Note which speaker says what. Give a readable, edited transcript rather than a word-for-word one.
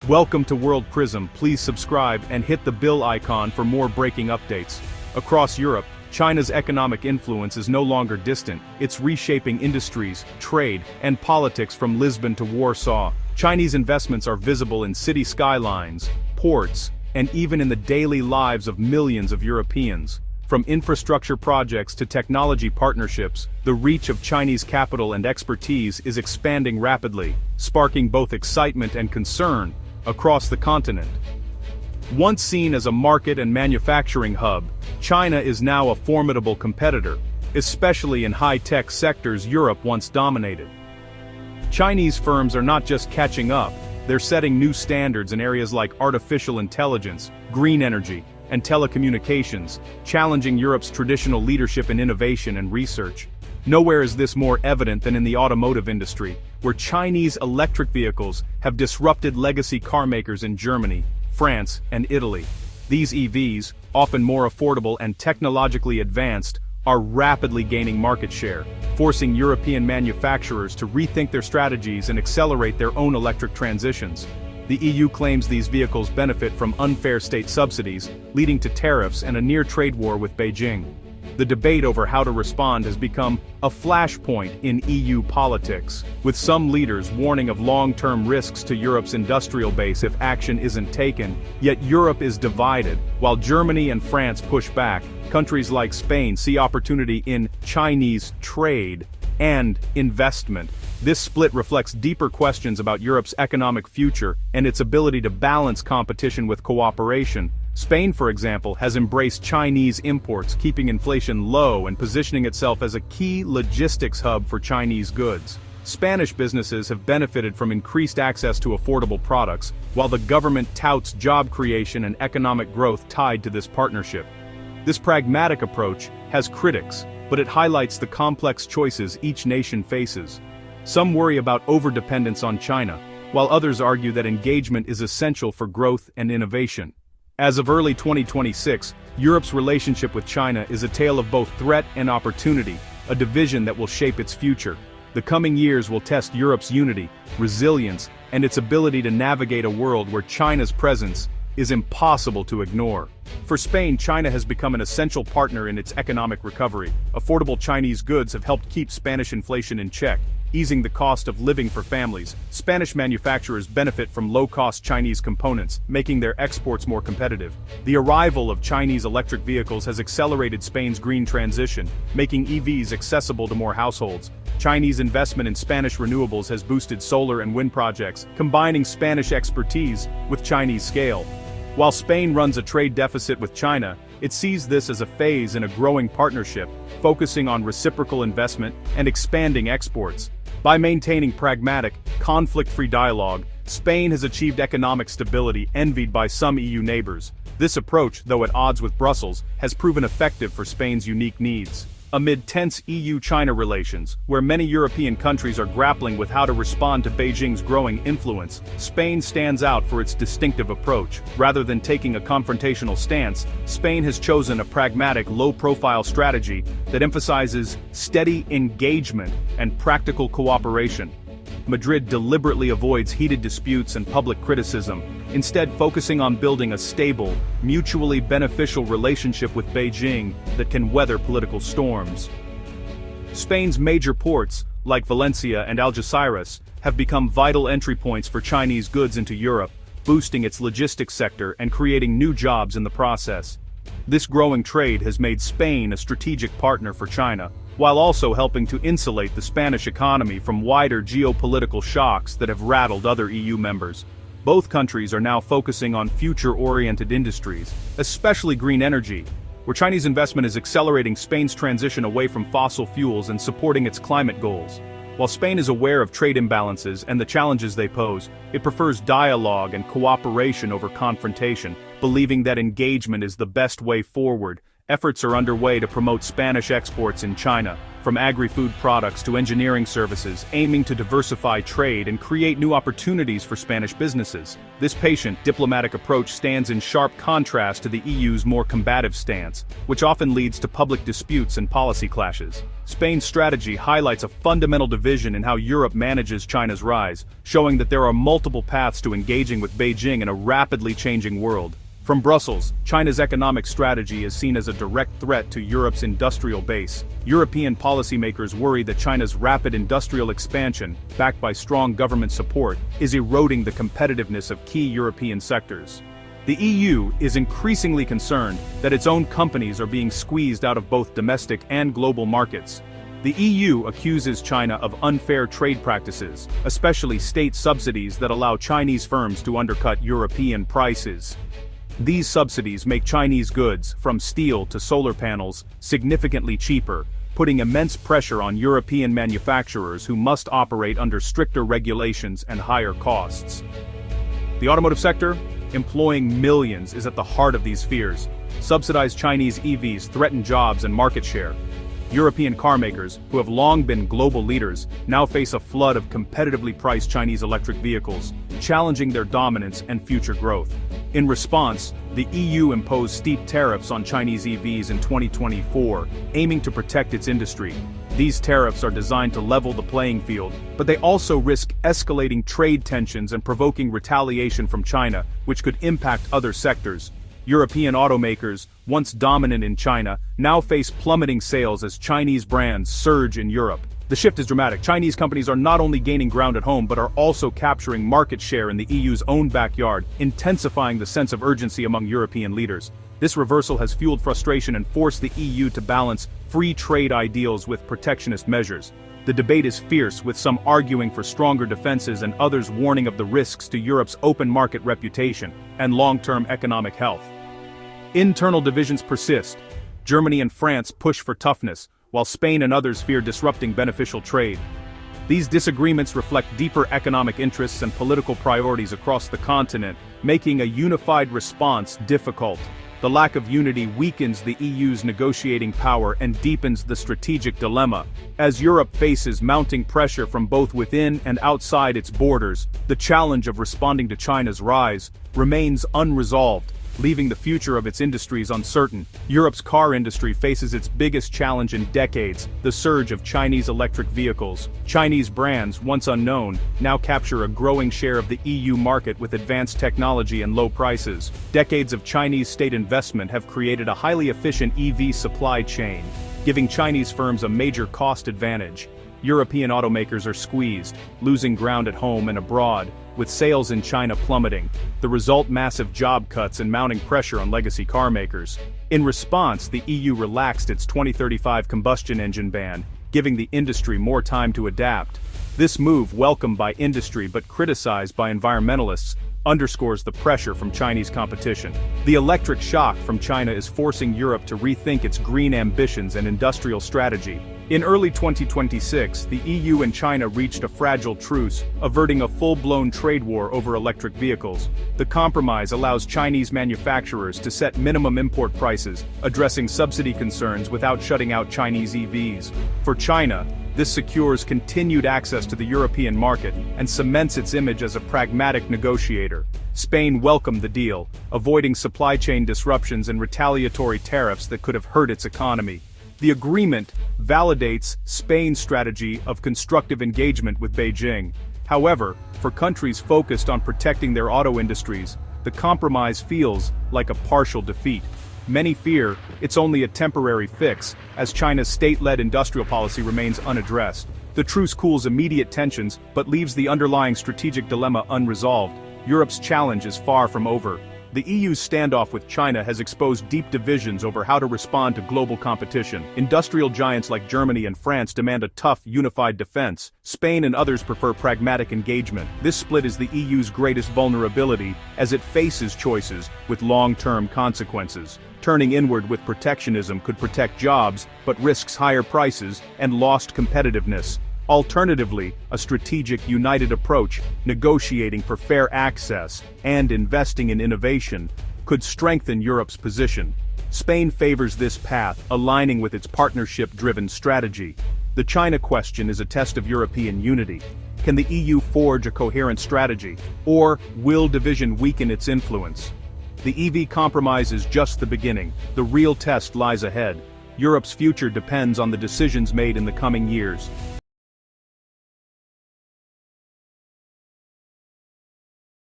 Speaker 1: Welcome to World Prism. Please subscribe and hit the bell icon for more breaking updates. Across Europe, China's economic influence is no longer distant. It's reshaping industries, trade, and politics from Lisbon to Warsaw. Chinese investments are visible in city skylines, ports, and even in the daily lives of millions of Europeans. From infrastructure projects to technology partnerships, the reach of Chinese capital and expertise is expanding rapidly, sparking both excitement and concern across the continent. Once seen as a market and manufacturing hub, China is now a formidable competitor, especially in high-tech sectors Europe once dominated. Chinese firms are not just catching up, they're setting new standards in areas like artificial intelligence, green energy, and telecommunications, challenging Europe's traditional leadership in innovation and research. Nowhere is this more evident than in the automotive industry, where Chinese electric vehicles have disrupted legacy car makers in Germany, France, and Italy. These EVs, often more affordable and technologically advanced, are rapidly gaining market share, forcing European manufacturers to rethink their strategies and accelerate their own electric transitions. The EU claims these vehicles benefit from unfair state subsidies, leading to tariffs and a near-trade war with Beijing. The debate over how to respond has become a flashpoint in EU politics, with some leaders warning of long-term risks to Europe's industrial base if action isn't taken. Yet Europe is divided. While Germany and France push back, countries like Spain see opportunity in Chinese trade and investment. This split reflects deeper questions about Europe's economic future and its ability to balance competition with cooperation. Spain, for example, has embraced Chinese imports, keeping inflation low and positioning itself as a key logistics hub for Chinese goods. Spanish businesses have benefited from increased access to affordable products, while the government touts job creation and economic growth tied to this partnership. This pragmatic approach has critics, but it highlights the complex choices each nation faces. Some worry about overdependence on China, while others argue that engagement is essential for growth and innovation. As of early 2026, Europe's relationship with China is a tale of both threat and opportunity, a division that will shape its future. The coming years will test Europe's unity, resilience, and its ability to navigate a world where China's presence is impossible to ignore. For Spain, China has become an essential partner in its economic recovery. Affordable Chinese goods have helped keep Spanish inflation in check, easing the cost of living for families. Spanish manufacturers benefit from low-cost Chinese components, making their exports more competitive. The arrival of Chinese electric vehicles has accelerated Spain's green transition, making EVs accessible to more households. Chinese investment in Spanish renewables has boosted solar and wind projects, combining Spanish expertise with Chinese scale. While Spain runs a trade deficit with China, it sees this as a phase in a growing partnership, focusing on reciprocal investment and expanding exports. By maintaining pragmatic, conflict-free dialogue, Spain has achieved economic stability envied by some EU neighbors. This approach, though at odds with Brussels, has proven effective for Spain's unique needs. Amid tense EU-China relations, where many European countries are grappling with how to respond to Beijing's growing influence, Spain stands out for its distinctive approach. Rather than taking a confrontational stance, Spain has chosen a pragmatic, low-profile strategy that emphasizes steady engagement and practical cooperation. Madrid deliberately avoids heated disputes and public criticism, instead focusing on building a stable, mutually beneficial relationship with Beijing that can weather political storms. Spain's major ports, like Valencia and Algeciras, have become vital entry points for Chinese goods into Europe, boosting its logistics sector and creating new jobs in the process. This growing trade has made Spain a strategic partner for China, while also helping to insulate the Spanish economy from wider geopolitical shocks that have rattled other EU members. Both countries are now focusing on future-oriented industries, especially green energy, where Chinese investment is accelerating Spain's transition away from fossil fuels and supporting its climate goals. While Spain is aware of trade imbalances and the challenges they pose, it prefers dialogue and cooperation over confrontation, believing that engagement is the best way forward. Efforts are underway to promote Spanish exports in China, from agri-food products to engineering services, aiming to diversify trade and create new opportunities for Spanish businesses. This patient, diplomatic approach stands in sharp contrast to the EU's more combative stance, which often leads to public disputes and policy clashes. Spain's strategy highlights a fundamental division in how Europe manages China's rise, showing that there are multiple paths to engaging with Beijing in a rapidly changing world. From Brussels, China's economic strategy is seen as a direct threat to Europe's industrial base. European policymakers worry that China's rapid industrial expansion, backed by strong government support, is eroding the competitiveness of key European sectors. The EU is increasingly concerned that its own companies are being squeezed out of both domestic and global markets. The EU accuses China of unfair trade practices, especially state subsidies that allow Chinese firms to undercut European prices. These subsidies make Chinese goods, from steel to solar panels, significantly cheaper, putting immense pressure on European manufacturers who must operate under stricter regulations and higher costs. The automotive sector, employing millions, is at the heart of these fears. Subsidized Chinese EVs threaten jobs and market share. European carmakers, who have long been global leaders, now face a flood of competitively priced Chinese electric vehicles, challenging their dominance and future growth. In response, the EU imposed steep tariffs on Chinese EVs in 2024, aiming to protect its industry. These tariffs are designed to level the playing field, but they also risk escalating trade tensions and provoking retaliation from China, which could impact other sectors. European automakers, once dominant in China, now face plummeting sales as Chinese brands surge in Europe. The shift is dramatic. Chinese companies are not only gaining ground at home but are also capturing market share in the EU's own backyard, intensifying the sense of urgency among European leaders. This reversal has fueled frustration and forced the EU to balance free trade ideals with protectionist measures. The debate is fierce, with some arguing for stronger defenses and others warning of the risks to Europe's open market reputation and long-term economic health. Internal divisions persist. Germany and France push for toughness, while Spain and others fear disrupting beneficial trade. These disagreements reflect deeper economic interests and political priorities across the continent, making a unified response difficult. The lack of unity weakens the EU's negotiating power and deepens the strategic dilemma. As Europe faces mounting pressure from both within and outside its borders, the challenge of responding to China's rise remains unresolved, leaving the future of its industries uncertain. Europe's car industry faces its biggest challenge in decades, the surge of Chinese electric vehicles. Chinese brands, once unknown, now capture a growing share of the EU market with advanced technology and low prices. Decades of Chinese state investment have created a highly efficient EV supply chain, giving Chinese firms a major cost advantage. European automakers are squeezed, losing ground at home and abroad, with sales in China plummeting. The result: massive job cuts and mounting pressure on legacy car makers. In response, the EU relaxed its 2035 combustion engine ban, giving the industry more time to adapt. This move, welcomed by industry but criticized by environmentalists, underscores the pressure from Chinese competition. The electric shock from China is forcing Europe to rethink its green ambitions and industrial strategy. In early 2026, the EU and China reached a fragile truce, averting a full-blown trade war over electric vehicles. The compromise allows Chinese manufacturers to set minimum import prices, addressing subsidy concerns without shutting out Chinese EVs. For China, this secures continued access to the European market and cements its image as a pragmatic negotiator. Spain welcomed the deal, avoiding supply chain disruptions and retaliatory tariffs that could have hurt its economy. The agreement validates Spain's strategy of constructive engagement with Beijing. However, for countries focused on protecting their auto industries, the compromise feels like a partial defeat. Many fear it's only a temporary fix, as China's state-led industrial policy remains unaddressed. The truce cools immediate tensions, but leaves the underlying strategic dilemma unresolved. Europe's challenge is far from over. The EU's standoff with China has exposed deep divisions over how to respond to global competition. Industrial giants like Germany and France demand a tough, unified defense. Spain and others prefer pragmatic engagement. This split is the EU's greatest vulnerability, as it faces choices with long-term consequences. Turning inward with protectionism could protect jobs, but risks higher prices and lost competitiveness. Alternatively, a strategic, united approach, negotiating for fair access and investing in innovation, could strengthen Europe's position. Spain favors this path, aligning with its partnership-driven strategy. The China question is a test of European unity. Can the EU forge a coherent strategy, or will division weaken its influence? The EV compromise is just the beginning. The real test lies ahead. Europe's future depends on the decisions made in the coming years.